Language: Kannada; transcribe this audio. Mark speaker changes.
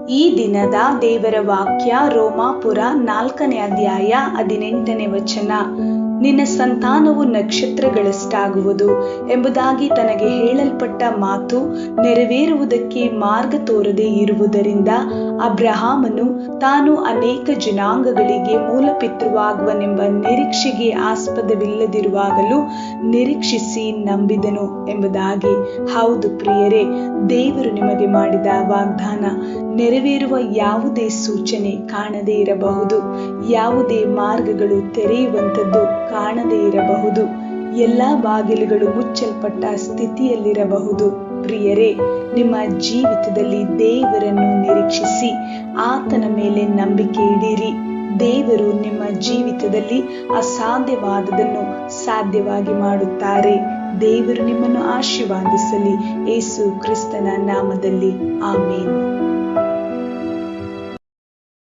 Speaker 1: ಈ ದಿನದ ದೇವರ ವಾಕ್ಯ ರೋಮಾಪುರ 4ನೇ ಅಧ್ಯಾಯ 18ನೇ ವಚನ. ನಿನ್ನ ಸಂತಾನವು ನಕ್ಷತ್ರಗಳಷ್ಟಾಗುವುದು ಎಂಬುದಾಗಿ ತನಗೆ ಹೇಳಲ್ಪಟ್ಟ ಮಾತು ನೆರವೇರುವುದಕ್ಕೆ ಮಾರ್ಗ ತೋರದೆ ಇರುವುದರಿಂದ ಅಬ್ರಹಾಮನು ತಾನು ಅನೇಕ ಜನಾಂಗಗಳಿಗೆ ಮೂಲಪಿತೃವಾಗುವನೆಂಬ ನಿರೀಕ್ಷೆಗೆ ಆಸ್ಪದವಿಲ್ಲದಿರುವಾಗಲೂ ನಿರೀಕ್ಷಿಸಿ ನಂಬಿದನು ಎಂಬುದಾಗಿ. ಹೌದು ಪ್ರಿಯರೇ, ದೇವರು ನಿಮಗೆ ಮಾಡಿದ ವಾಗ್ದಾನ ನೆರವೇರುವ ಯಾವುದೇ ಸೂಚನೆ ಕಾಣದೇ ಇರಬಹುದು, ಯಾವುದೇ ಮಾರ್ಗಗಳು ತೆರೆಯುವಂಥದ್ದು ಕಾಣದೇ ಇರಬಹುದು, ಎಲ್ಲ ಬಾಗಿಲುಗಳು ಮುಚ್ಚಲ್ಪಟ್ಟ ಸ್ಥಿತಿಯಲ್ಲಿರಬಹುದು. ಪ್ರಿಯರೇ, ನಿಮ್ಮ ಜೀವಿತದಲ್ಲಿ ದೇವರನ್ನು ನಿರೀಕ್ಷಿಸಿ ಆತನ ಮೇಲೆ ನಂಬಿಕೆ ಇಡಿರಿ. ದೇವರು ನಿಮ್ಮ ಜೀವಿತದಲ್ಲಿ ಅಸಾಧ್ಯವಾದದನ್ನು ಸಾಧ್ಯವಾಗಿ ಮಾಡುತ್ತಾರೆ. ದೇವರು ನಿಮ್ಮನ್ನು ಆಶೀರ್ವಾದಿಸಲಿ. ಯೇಸು ಕ್ರಿಸ್ತನ ನಾಮದಲ್ಲಿ ಆಮೇನ್.